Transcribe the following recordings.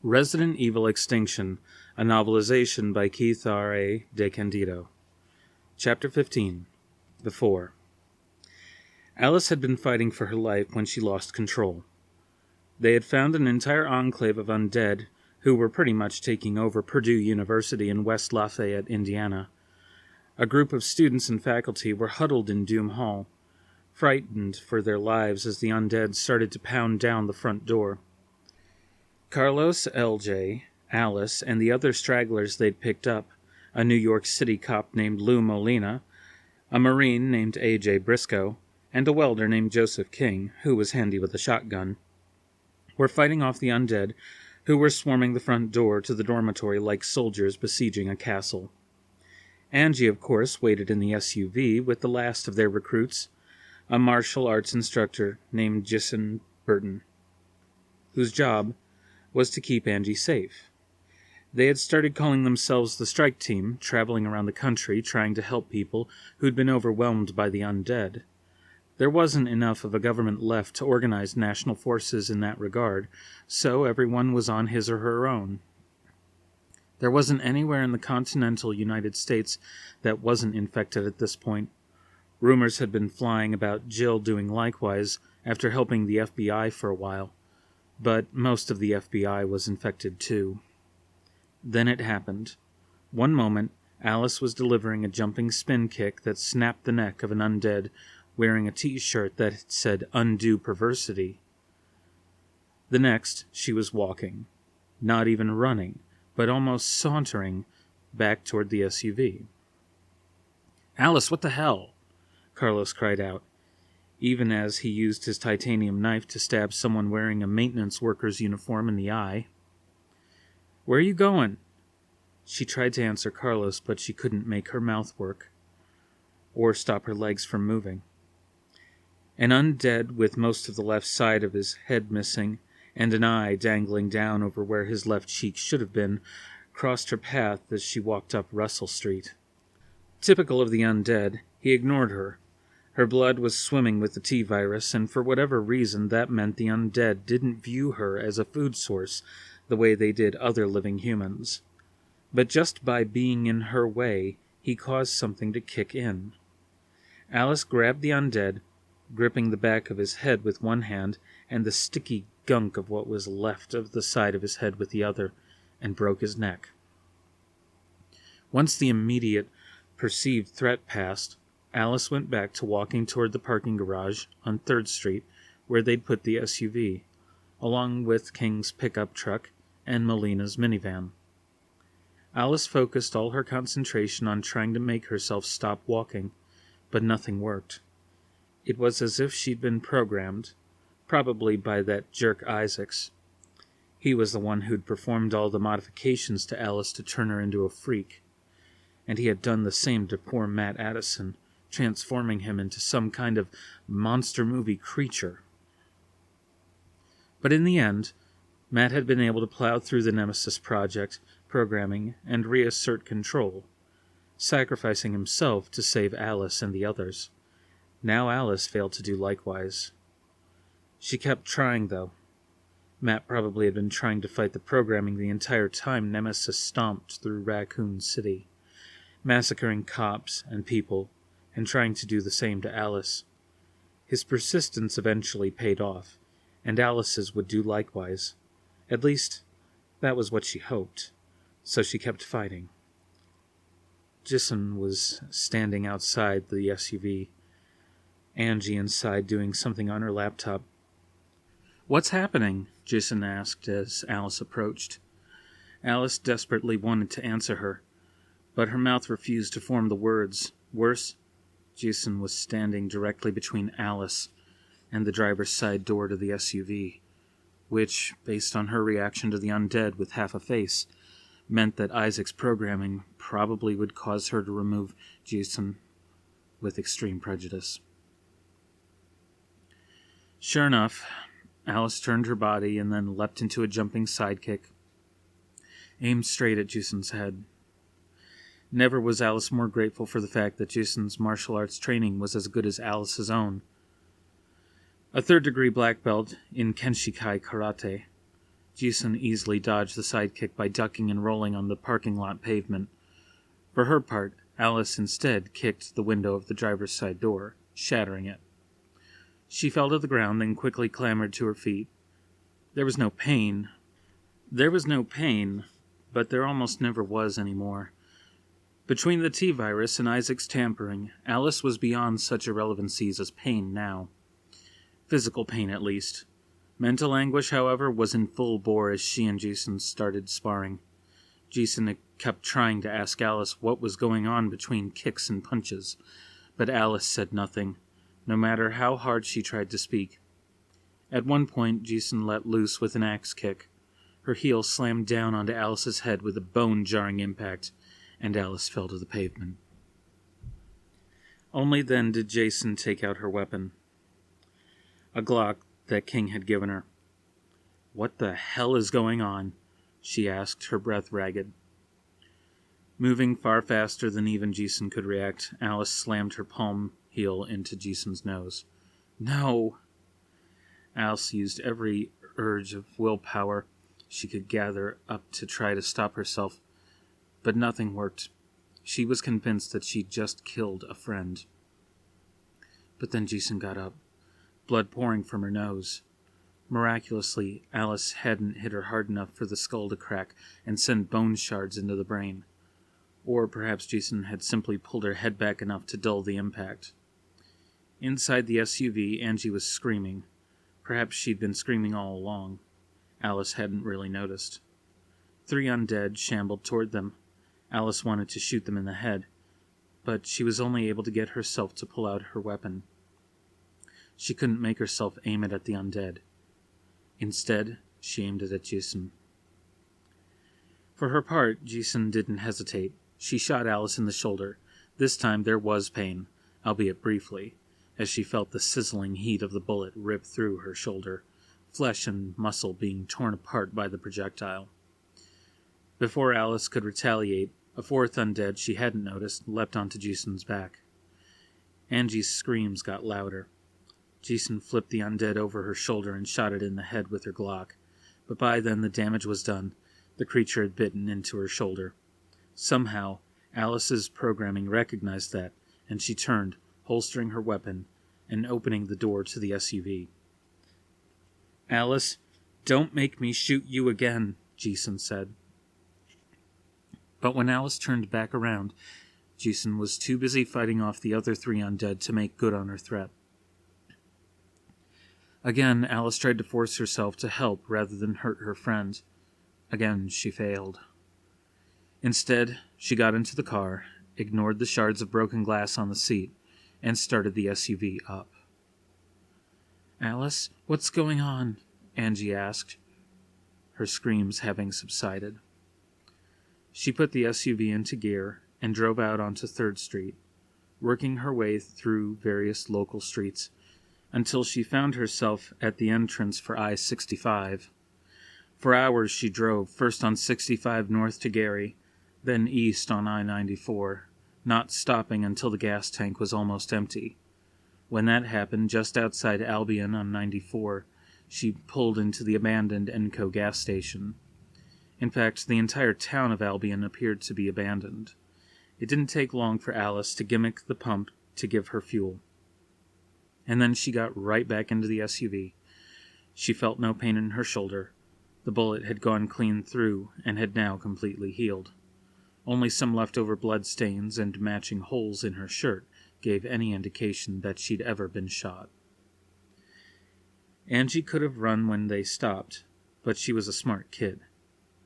Resident Evil Extinction, a novelization by Keith R. A. De Candido. Chapter 15. Before. Alice had been fighting for her life when she lost control. They had found an entire enclave of undead who were pretty much taking over Purdue University in West Lafayette, Indiana. A group of students and faculty were huddled in Doom Hall, frightened for their lives as the undead started to pound down the front door. Carlos, LJ, Alice, and the other stragglers they'd picked up, a New York City cop named Lou Molina, a Marine named A.J. Briscoe, and a welder named Joseph King, who was handy with a shotgun, were fighting off the undead who were swarming the front door to the dormitory like soldiers besieging a castle. Angie, of course, waited in the SUV with the last of their recruits, a martial arts instructor named Jason Burton, whose job was to keep Angie safe. They had started calling themselves the Strike Team, traveling around the country trying to help people who'd been overwhelmed by the undead. There wasn't enough of a government left to organize national forces in that regard, so everyone was on his or her own. There wasn't anywhere in the continental United States that wasn't infected at this point. Rumors had been flying about Jill doing likewise after helping the FBI for a while, but most of the FBI was infected too. Then it happened. One moment, Alice was delivering a jumping spin kick that snapped the neck of an undead wearing a t-shirt that said "Undue Perversity." The next, she was walking, not even running, but almost sauntering back toward the SUV. "Alice, what the hell?" Carlos cried out, even as he used his titanium knife to stab someone wearing a maintenance worker's uniform in the eye. "Where are you going?" She tried to answer Carlos, but she couldn't make her mouth work, or stop her legs from moving. An undead with most of the left side of his head missing, and an eye dangling down over where his left cheek should have been, crossed her path as she walked up Russell Street. Typical of the undead, he ignored her. Her blood was swimming with the T-virus, and for whatever reason that meant the undead didn't view her as a food source the way they did other living humans. But just by being in her way, he caused something to kick in. Alice grabbed the undead, gripping the back of his head with one hand and the sticky gunk of what was left of the side of his head with the other, and broke his neck. Once the immediate, perceived threat passed, Alice went back to walking toward the parking garage on 3rd Street where they'd put the SUV, along with King's pickup truck and Molina's minivan. Alice focused all her concentration on trying to make herself stop walking, but nothing worked. It was as if she'd been programmed, probably by that jerk Isaacs. He was the one who'd performed all the modifications to Alice to turn her into a freak, and he had done the same to poor Matt Addison, transforming him into some kind of monster movie creature. But in the end, Matt had been able to plow through the Nemesis project, programming, and reassert control, sacrificing himself to save Alice and the others. Now Alice failed to do likewise. She kept trying, though. Matt probably had been trying to fight the programming the entire time Nemesis stomped through Raccoon City, massacring cops and people, and trying to do the same to Alice. His persistence eventually paid off, and Alice's would do likewise. At least, that was what she hoped, so she kept fighting. Jason was standing outside the SUV, Angie inside doing something on her laptop. "What's happening?" Jason asked as Alice approached. Alice desperately wanted to answer her, but her mouth refused to form the words. Worse, Jason was standing directly between Alice and the driver's side door to the SUV, which, based on her reaction to the undead with half a face, meant that Isaac's programming probably would cause her to remove Jason with extreme prejudice. Sure enough, Alice turned her body and then leapt into a jumping sidekick, aimed straight at Jason's head. Never was Alice more grateful for the fact that Jason's martial arts training was as good as Alice's own. A 3rd-degree black belt in Kenshikai Karate, Jason easily dodged the sidekick by ducking and rolling on the parking lot pavement. For her part, Alice instead kicked the window of the driver's side door, shattering it. She fell to the ground, then quickly clambered to her feet. There was no pain, but there almost never was anymore. Between the T-virus and Isaac's tampering, Alice was beyond such irrelevancies as pain now. Physical pain, at least. Mental anguish, however, was in full bore as she and Jason started sparring. Jason kept trying to ask Alice what was going on between kicks and punches, but Alice said nothing, no matter how hard she tried to speak. At one point, Jason let loose with an axe kick. Her heel slammed down onto Alice's head with a bone-jarring impact, and Alice fell to the pavement. Only then did Jason take out her weapon. A Glock that King had given her. "What the hell is going on?" she asked, her breath ragged. Moving far faster than even Jason could react, Alice slammed her palm heel into Jason's nose. "No!" Alice used every urge of willpower she could gather up to try to stop herself, but nothing worked. She was convinced that she'd just killed a friend. But then Jason got up, blood pouring from her nose. Miraculously, Alice hadn't hit her hard enough for the skull to crack and send bone shards into the brain. Or perhaps Jason had simply pulled her head back enough to dull the impact. Inside the SUV, Angie was screaming. Perhaps she'd been screaming all along. Alice hadn't really noticed. 3 undead shambled toward them. Alice wanted to shoot them in the head, but she was only able to get herself to pull out her weapon. She couldn't make herself aim it at the undead. Instead, she aimed it at Jason. For her part, Jason didn't hesitate. She shot Alice in the shoulder. This time there was pain, albeit briefly, as she felt the sizzling heat of the bullet rip through her shoulder, flesh and muscle being torn apart by the projectile. Before Alice could retaliate, a 4th undead she hadn't noticed leapt onto Jason's back. Angie's screams got louder. Jason flipped the undead over her shoulder and shot it in the head with her Glock, but by then the damage was done. The creature had bitten into her shoulder. Somehow, Alice's programming recognized that, and she turned, holstering her weapon, and opening the door to the SUV. "Alice, don't make me shoot you again," Jason said. But when Alice turned back around, Jason was too busy fighting off the other 3 undead to make good on her threat. Again, Alice tried to force herself to help rather than hurt her friend. Again, she failed. Instead, she got into the car, ignored the shards of broken glass on the seat, and started the SUV up. "Alice, what's going on?" Angie asked, her screams having subsided. She put the SUV into gear and drove out onto 3rd Street, working her way through various local streets until she found herself at the entrance for I-65. For hours she drove, first on 65 north to Gary, then east on I-94, not stopping until the gas tank was almost empty. When that happened, just outside Albion on 94, she pulled into the abandoned Enco gas station. In fact, the entire town of Albion appeared to be abandoned. It didn't take long for Alice to gimmick the pump to give her fuel. And then she got right back into the SUV. She felt no pain in her shoulder. The bullet had gone clean through and had now completely healed. Only some leftover blood stains and matching holes in her shirt gave any indication that she'd ever been shot. Angie could have run when they stopped, but she was a smart kid.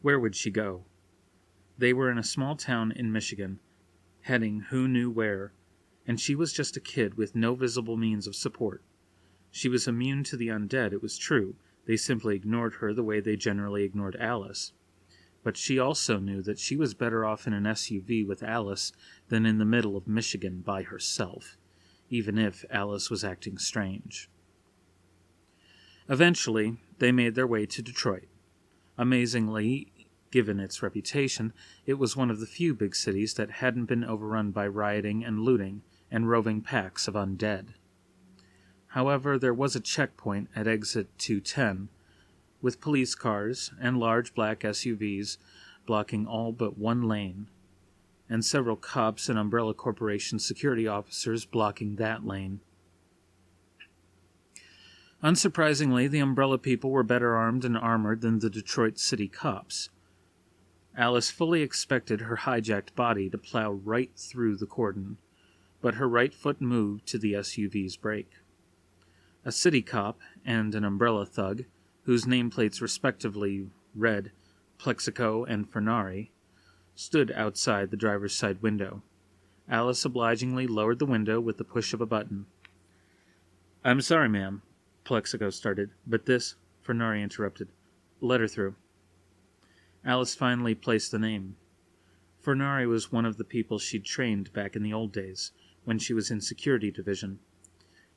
Where would she go? They were in a small town in Michigan, heading who knew where, and she was just a kid with no visible means of support. She was immune to the undead, it was true. They simply ignored her the way they generally ignored Alice. But she also knew that she was better off in an SUV with Alice than in the middle of Michigan by herself, even if Alice was acting strange. Eventually, they made their way to Detroit. Amazingly, given its reputation, it was one of the few big cities that hadn't been overrun by rioting and looting and roving packs of undead. However, there was a checkpoint at exit 210, with police cars and large black SUVs blocking all but one lane, and several cops and Umbrella Corporation security officers blocking that lane. Unsurprisingly, the Umbrella people were better armed and armored than the Detroit City cops. Alice fully expected her hijacked body to plow right through the cordon, but her right foot moved to the SUV's brake. A city cop and an Umbrella thug, whose nameplates respectively read Plexico and Fernari, stood outside the driver's side window. Alice obligingly lowered the window with the push of a button. "I'm sorry, ma'am," Plexico started, "but this—" Fernari interrupted. "Let her through." Alice finally placed the name. Fernari was one of the people she'd trained back in the old days, when she was in Security Division.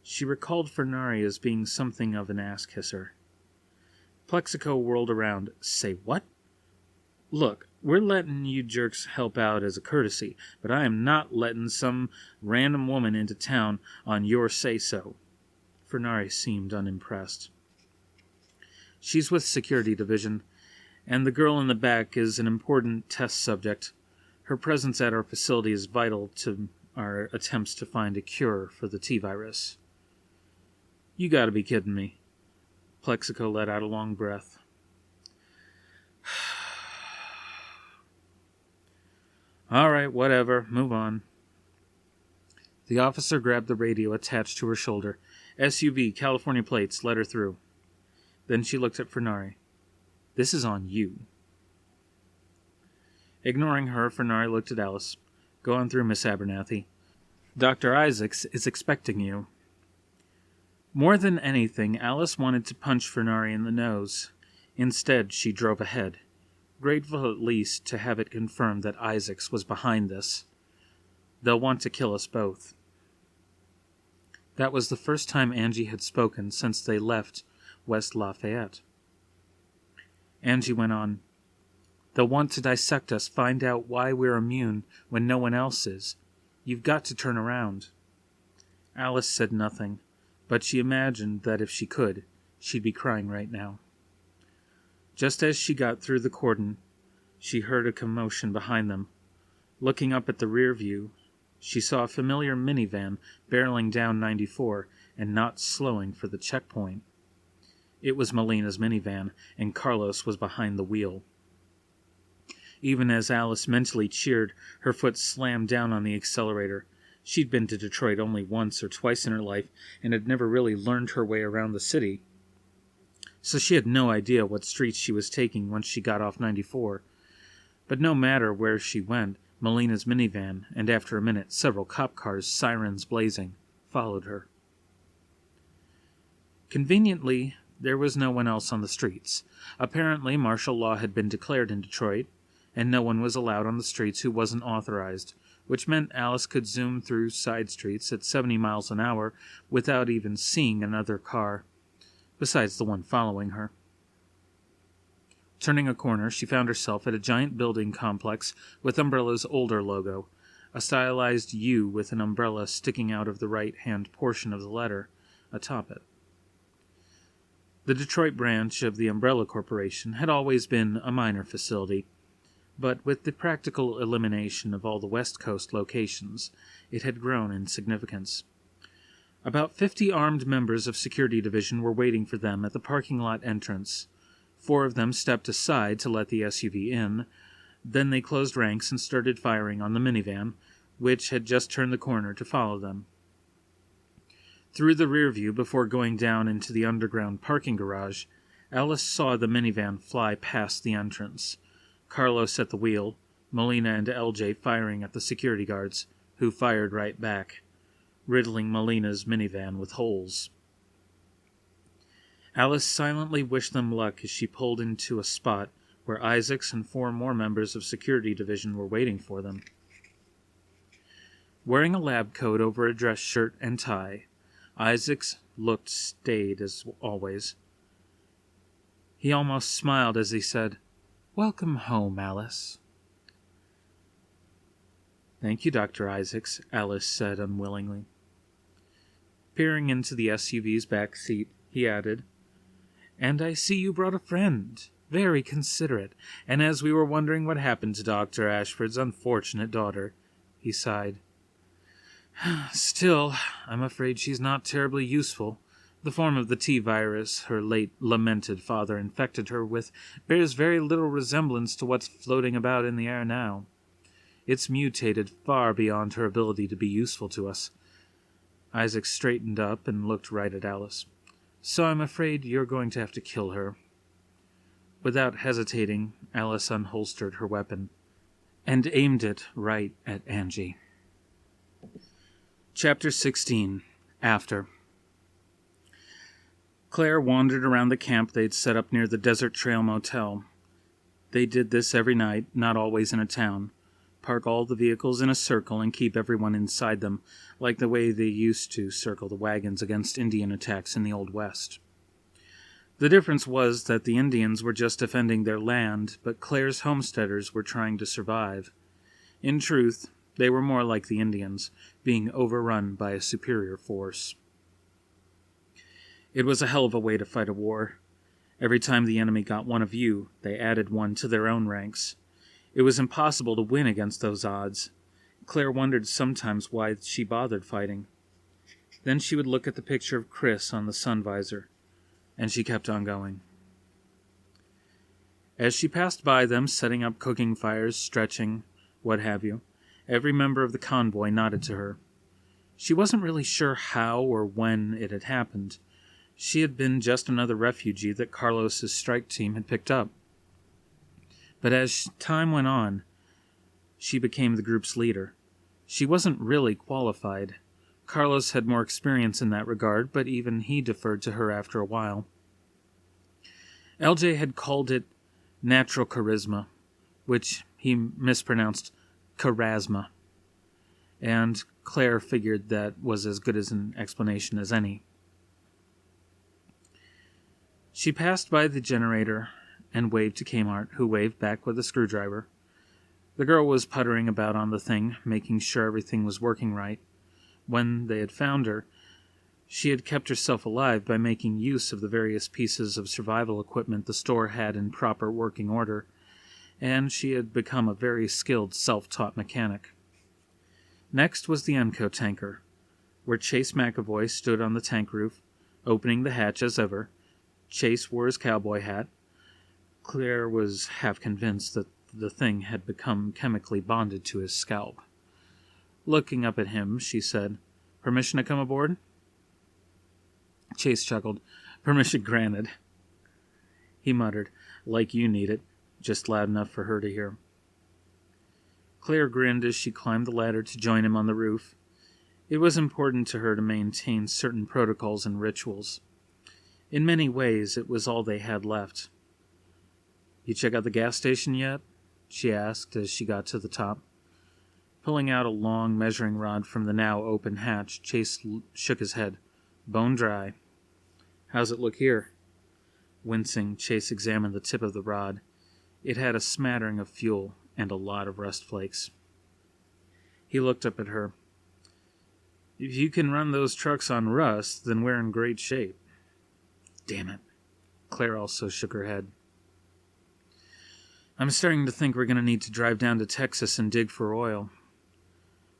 She recalled Fernari as being something of an ass-kisser. Plexico whirled around. "Say what? Look, we're letting you jerks help out as a courtesy, but I am not letting some random woman into town on your say-so." Fernari seemed unimpressed. "She's with Security Division, and the girl in the back is an important test subject. Her presence at our facility is vital to our attempts to find a cure for the T-virus." "You gotta be kidding me." Plexico let out a long breath. "All right, whatever. Move on." The officer grabbed the radio attached to her shoulder. "SUV, California plates, let her through." Then she looked at Fernari. "This is on you." Ignoring her, Fernari looked at Alice. "Go on through, Miss Abernathy. Dr. Isaacs is expecting you." More than anything, Alice wanted to punch Fernari in the nose. Instead, she drove ahead, grateful at least to have it confirmed that Isaacs was behind this. "They'll want to kill us both." That was the first time Angie had spoken since they left West Lafayette. Angie went on, "They'll want to dissect us, find out why we're immune when no one else is. You've got to turn around." Alice said nothing, but she imagined that if she could, she'd be crying right now. Just as she got through the cordon, she heard a commotion behind them. Looking up at the rear view, she saw a familiar minivan barreling down 94 and not slowing for the checkpoint. It was Melina's minivan, and Carlos was behind the wheel. Even as Alice mentally cheered, her foot slammed down on the accelerator. She'd been to Detroit only once or twice in her life and had never really learned her way around the city, so she had no idea what streets she was taking once she got off 94. But no matter where she went, Melina's minivan, and after a minute, several cop cars, sirens blazing, followed her. Conveniently, there was no one else on the streets. Apparently, martial law had been declared in Detroit, and no one was allowed on the streets who wasn't authorized, which meant Alice could zoom through side streets at 70 miles an hour without even seeing another car, besides the one following her. Turning a corner, she found herself at a giant building complex with Umbrella's older logo, a stylized U with an umbrella sticking out of the right-hand portion of the letter atop it. The Detroit branch of the Umbrella Corporation had always been a minor facility, but with the practical elimination of all the West Coast locations, it had grown in significance. About 50 armed members of Security Division were waiting for them at the parking lot entrance. 4 of them stepped aside to let the SUV in. Then they closed ranks and started firing on the minivan, which had just turned the corner to follow them. Through the rear view, before going down into the underground parking garage, Alice saw the minivan fly past the entrance. Carlos at the wheel, Melina and LJ firing at the security guards, who fired right back, riddling Melina's minivan with holes. Alice silently wished them luck as she pulled into a spot where Isaacs and 4 more members of Security Division were waiting for them. Wearing a lab coat over a dress shirt and tie, Isaacs looked staid as always. He almost smiled as he said, "Welcome home, Alice." "Thank you, Dr. Isaacs," Alice said unwillingly. Peering into the SUV's back seat, he added, And I see you brought a friend. Very considerate. And as we were wondering what happened to Dr. Ashford's unfortunate daughter, he sighed. Still, I'm afraid she's not terribly useful. The form of the T-virus her late lamented father infected her with bears very little resemblance to what's floating about in the air now. It's mutated far beyond her ability to be useful to us. Isaac straightened up and looked right at Alice. So I'm afraid you're going to have to kill her. Without hesitating, Alice unholstered her weapon and aimed it right at Angie. Chapter 16. After. Claire wandered around the camp they'd set up near the Desert Trail Motel. They did this every night, not always in a town. Park all the vehicles in a circle and keep everyone inside them, like the way they used to circle the wagons against Indian attacks in the Old West. The difference was that the Indians were just defending their land, but Claire's homesteaders were trying to survive. In truth, they were more like the Indians, being overrun by a superior force. It was a hell of a way to fight a war. Every time the enemy got one of you, they added one to their own ranks. It was impossible to win against those odds. Claire wondered sometimes why she bothered fighting. Then she would look at the picture of Chris on the sun visor, and she kept on going. As she passed by them, setting up cooking fires, stretching, what have you, every member of the convoy nodded to her. She wasn't really sure how or when it had happened. She had been just another refugee that Carlos's strike team had picked up. But as time went on, she became the group's leader. She wasn't really qualified. Carlos had more experience in that regard, but even he deferred to her after a while. LJ had called it natural charisma, which he mispronounced charasma, and Claire figured that was as good as an explanation as any. She passed by the generator and waved to Kmart, who waved back with a screwdriver. The girl was puttering about on the thing, making sure everything was working right. When they had found her, she had kept herself alive by making use of the various pieces of survival equipment the store had in proper working order, and she had become a very skilled self-taught mechanic. Next was the Emco tanker, where Chase McAvoy stood on the tank roof, opening the hatch as ever. Chase wore his cowboy hat. Claire was half convinced that the thing had become chemically bonded to his scalp. Looking up at him, she said, "Permission to come aboard?" Chase chuckled. "Permission granted." He muttered, "Like you need it," just loud enough for her to hear. Claire grinned as she climbed the ladder to join him on the roof. It was important to her to maintain certain protocols and rituals. In many ways, it was all they had left. "You check out the gas station yet?" she asked as she got to the top. Pulling out a long measuring rod from the now open hatch, Chase shook his head. "Bone dry." "How's it look here?" Wincing, Chase examined the tip of the rod. It had a smattering of fuel and a lot of rust flakes. He looked up at her. "If you can run those trucks on rust, then we're in great shape." "Damn it." Claire also shook her head. "I'm starting to think we're going to need to drive down to Texas and dig for oil."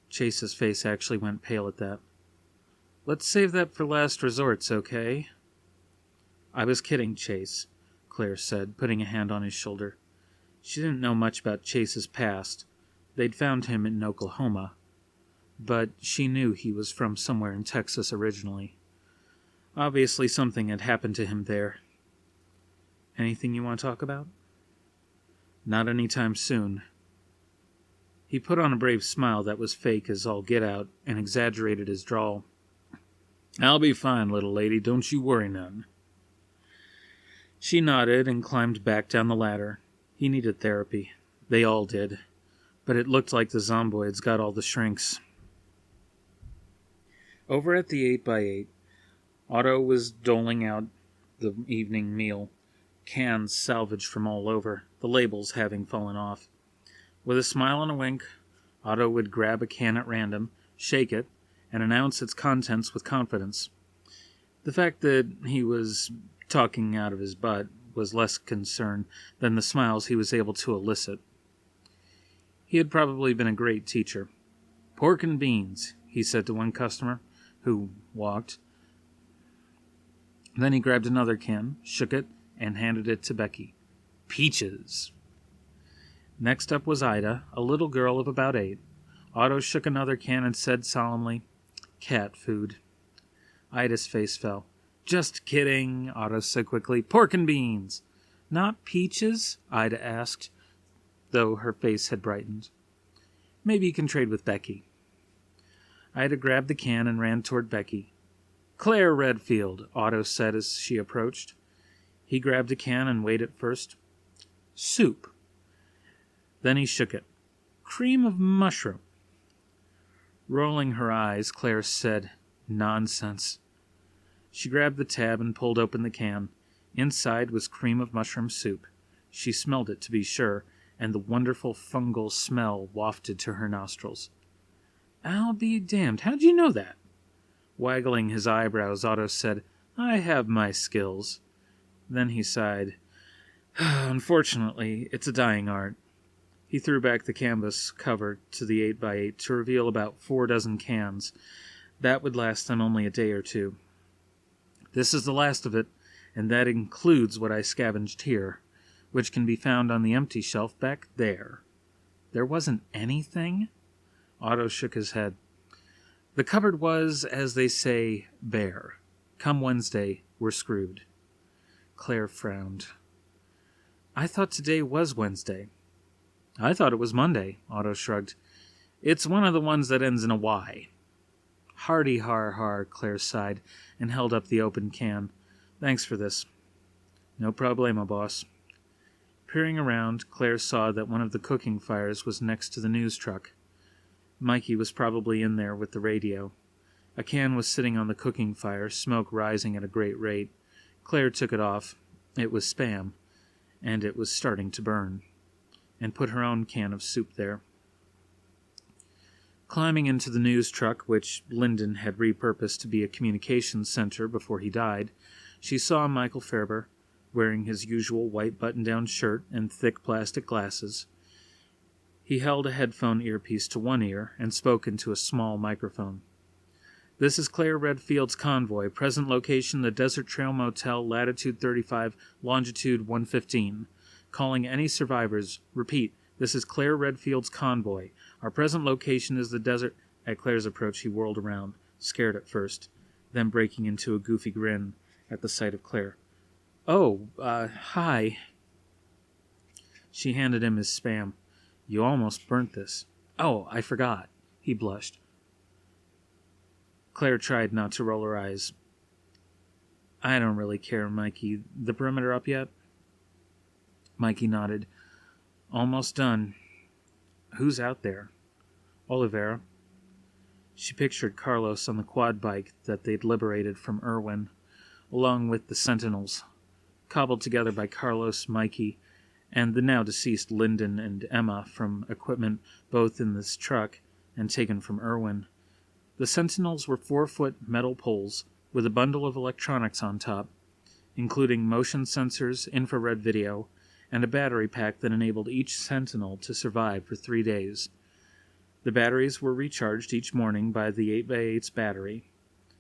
Chase's face actually went pale at that. "Let's save that for last resorts, okay?" "I was kidding, Chase," Claire said, putting a hand on his shoulder. She didn't know much about Chase's past. They'd found him in Oklahoma, but she knew he was from somewhere in Texas originally. Obviously something had happened to him there. "Anything you want to talk about?" "Not any time soon." He put on a brave smile that was fake as all get out and exaggerated his drawl. "I'll be fine, little lady. Don't you worry none." She nodded and climbed back down the ladder. He needed therapy. They all did. But it looked like the zomboids got all the shrinks. Over at the 8x8, Otto was doling out the evening meal, cans salvaged from all over, the labels having fallen off. With a smile and a wink, Otto would grab a can at random, shake it, and announce its contents with confidence. The fact that he was talking out of his butt was less concern than the smiles he was able to elicit. He had probably been a great teacher. "Pork and beans," he said to one customer, who walked. Then he grabbed another can, shook it, and handed it to Becky. "Peaches." Next up was Ida, a little girl of about 8. Otto shook another can and said solemnly, "Cat food." Ida's face fell. "Just kidding," Otto said quickly. "Pork and beans." "Not peaches?" Ida asked, though her face had brightened. "Maybe you can trade with Becky." Ida grabbed the can and ran toward Becky. "Claire Redfield," Otto said as she approached. He grabbed a can and weighed it first. "Soup." Then he shook it. "Cream of mushroom." Rolling her eyes, Claire said, "Nonsense." She grabbed the tab and pulled open the can. Inside was cream of mushroom soup. She smelled it, to be sure, and the wonderful fungal smell wafted to her nostrils. "I'll be damned, how'd you know that?" Waggling his eyebrows, Otto said, "I have my skills." Then he sighed. "Unfortunately, it's a dying art." He threw back the canvas cover to the 8x8 to reveal about 4 dozen cans. That would last them only a day or two. "This is the last of it, and that includes what I scavenged here, which can be found on the empty shelf back there." "There wasn't anything?" Otto shook his head. "The cupboard was, as they say, bare. Come Wednesday, we're screwed." Claire frowned. "I thought today was Wednesday." "I thought it was Monday," Otto shrugged. "It's one of the ones that ends in a Y." "Hardy har har," Claire sighed, and held up the open can. "Thanks for this." "No problemo, boss." Peering around, Claire saw that one of the cooking fires was next to the news truck. Mikey was probably in there with the radio. A can was sitting on the cooking fire, smoke rising at a great rate. Claire took it off. It was Spam, and it was starting to burn, and put her own can of soup there. Climbing into the news truck, which Lyndon had repurposed to be a communications center before he died, she saw Michael Ferber, wearing his usual white button-down shirt and thick plastic glasses. He held a headphone earpiece to one ear and spoke into a small microphone. "This is Claire Redfield's convoy. Present location, the Desert Trail Motel, latitude 35, longitude 115. Calling any survivors. Repeat, this is Claire Redfield's convoy. Our present location is the desert." At Claire's approach, he whirled around, scared at first, then breaking into a goofy grin at the sight of Claire. "Oh, hi." She handed him his Spam. "You almost burnt this." "Oh, I forgot." He blushed. Claire tried not to roll her eyes. "I don't really care, Mikey. The perimeter up yet?" Mikey nodded. "Almost done." "Who's out there?" "Olivera." She pictured Carlos on the quad bike that they'd liberated from Irwin, along with the Sentinels, cobbled together by Carlos, Mikey, and the now-deceased Lyndon and Emma from equipment both in this truck and taken from Irwin. The Sentinels were 4-foot metal poles with a bundle of electronics on top, including motion sensors, infrared video, and a battery pack that enabled each Sentinel to survive for 3 days. The batteries were recharged each morning by the 8x8's battery,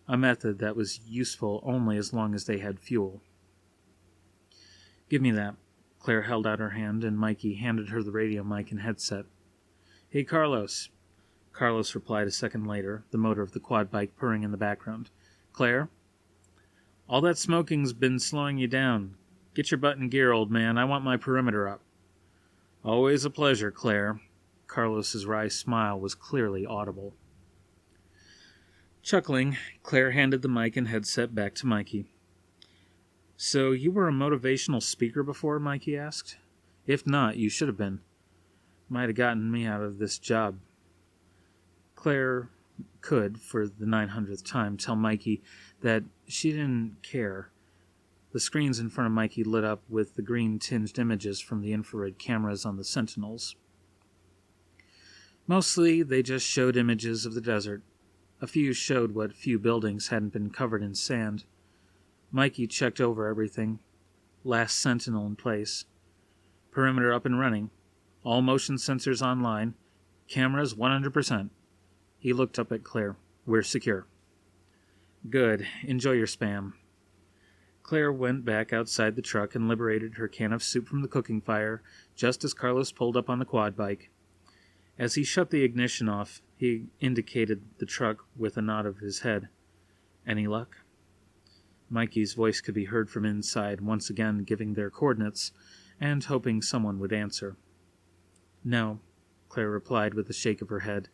a method that was useful only as long as they had fuel. "Give me that." Claire held out her hand, and Mikey handed her the radio mic and headset. "Hey, Carlos." Carlos replied a second later, the motor of the quad bike purring in the background. "Claire? All that smoking's been slowing you down. Get your butt in gear, old man. I want my perimeter up." "Always a pleasure, Claire." Carlos's wry smile was clearly audible. Chuckling, Claire handed the mic and headset back to Mikey. "So you were a motivational speaker before?" Mikey asked. "If not, you should have been. Might have gotten me out of this job." Claire could, for the 900th time, tell Mikey that she didn't care. The screens in front of Mikey lit up with the green-tinged images from the infrared cameras on the Sentinels. Mostly, they just showed images of the desert. A few showed what few buildings hadn't been covered in sand. Mikey checked over everything. Last sentinel in place. Perimeter up and running. All motion sensors online. Cameras 100%. He looked up at Claire. We're secure. Good. Enjoy your spam. Claire went back outside the truck and liberated her can of soup from the cooking fire just as Carlos pulled up on the quad bike. As he shut the ignition off, he indicated the truck with a nod of his head. Any luck? Mikey's voice could be heard from inside, once again giving their coordinates and hoping someone would answer. No, Claire replied with a shake of her head.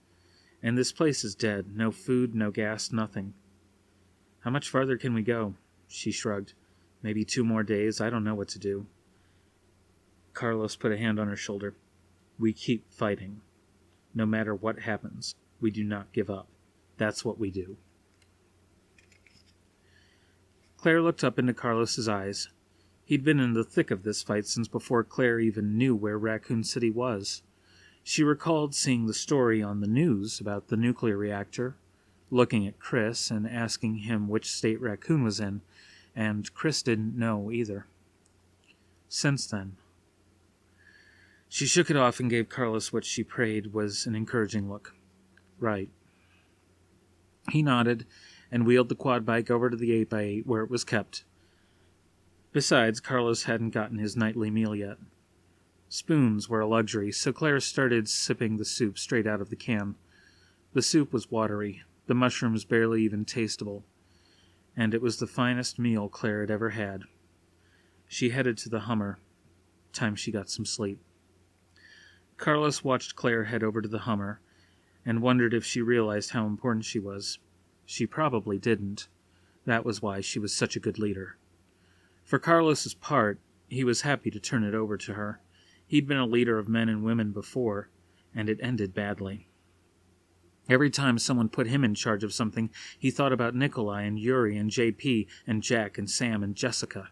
And this place is dead. No food, no gas, nothing. How much farther can we go? She shrugged. Maybe 2 more days. I don't know what to do. Carlos put a hand on her shoulder. We keep fighting. No matter what happens, we do not give up. That's what we do. Claire looked up into Carlos's eyes. He'd been in the thick of this fight since before Claire even knew where Raccoon City was. She recalled seeing the story on the news about the nuclear reactor, looking at Chris and asking him which state Raccoon was in, and Chris didn't know either. Since then, she shook it off and gave Carlos what she prayed was an encouraging look. Right. He nodded and wheeled the quad bike over to the 8x8 where it was kept. Besides, Carlos hadn't gotten his nightly meal yet. Spoons were a luxury, so Claire started sipping the soup straight out of the can. The soup was watery, the mushrooms barely even tasteable, and it was the finest meal Claire had ever had. She headed to the Hummer. Time she got some sleep. Carlos watched Claire head over to the Hummer and wondered if she realized how important she was. She probably didn't. That was why she was such a good leader. For Carlos's part, he was happy to turn it over to her. He'd been a leader of men and women before, and it ended badly. Every time someone put him in charge of something, he thought about Nikolai and Yuri and JP and Jack and Sam and Jessica.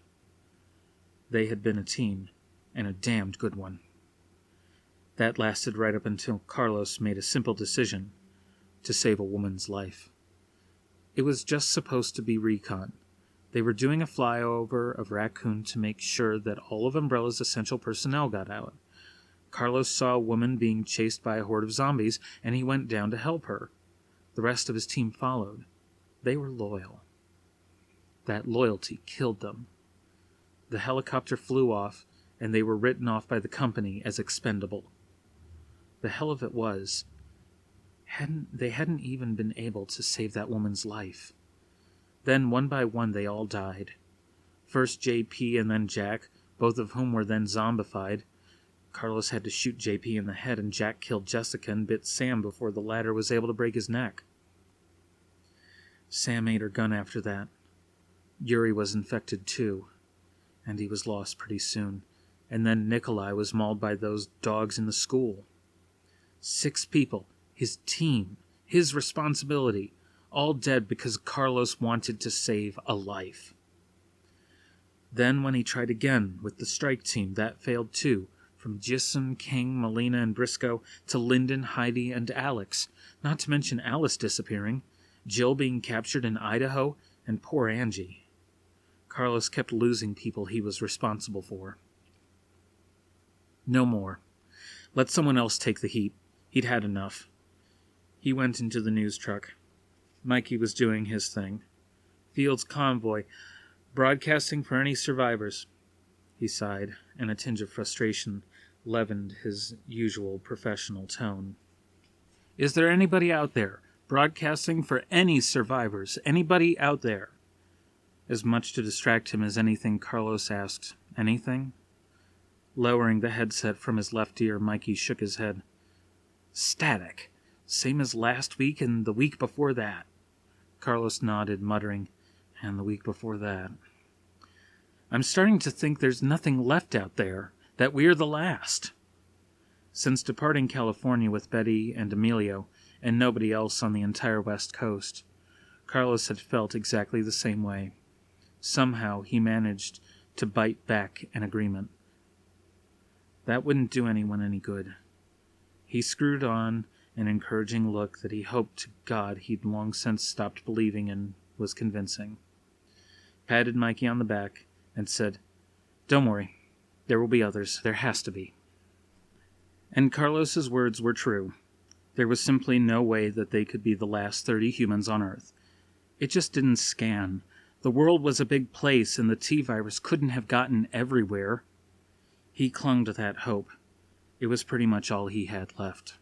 They had been a team, and a damned good one. That lasted right up until Carlos made a simple decision to save a woman's life. It was just supposed to be recon. They were doing a flyover of Raccoon to make sure that all of Umbrella's essential personnel got out. Carlos saw a woman being chased by a horde of zombies, and he went down to help her. The rest of his team followed. They were loyal. That loyalty killed them. The helicopter flew off, and they were written off by the company as expendable. The hell of it was, they hadn't even been able to save that woman's life. Then, one by one, they all died. First JP and then Jack, both of whom were then zombified. Carlos had to shoot JP in the head, and Jack killed Jessica and bit Sam before the latter was able to break his neck. Sam ate her gun after that. Yuri was infected too, and he was lost pretty soon. And then Nikolai was mauled by those dogs in the school. 6 people, his team, his responsibility, all dead because Carlos wanted to save a life. Then when he tried again with the strike team, that failed too, from Gisson, King, Molina, and Briscoe to Lyndon, Heidi, and Alex, not to mention Alice disappearing, Jill being captured in Idaho, and poor Angie. Carlos kept losing people he was responsible for. No more. Let someone else take the heat. He'd had enough. He went into the news truck. Mikey was doing his thing. Field's convoy, broadcasting for any survivors. He sighed, and a tinge of frustration leavened his usual professional tone. Is there anybody out there? Broadcasting for any survivors? Anybody out there? As much to distract him as anything, Carlos asked, Anything? Lowering the headset from his left ear, Mikey shook his head. Static. Same as last week and the week before that. Carlos nodded, muttering, and the week before that. I'm starting to think there's nothing left out there, that we're the last. Since departing California with Betty and Emilio, and nobody else on the entire West Coast, Carlos had felt exactly the same way. Somehow he managed to bite back an agreement. That wouldn't do anyone any good. He screwed on an encouraging look that he hoped to God he'd long since stopped believing in was convincing. patted Mikey on the back, and said, "Don't worry. There will be others. There has to be." And Carlos's words were true. There was simply no way that they could be the last 30 humans on Earth. It just didn't scan. The world was a big place, and the T-virus couldn't have gotten everywhere. He clung to that hope. It was pretty much all he had left.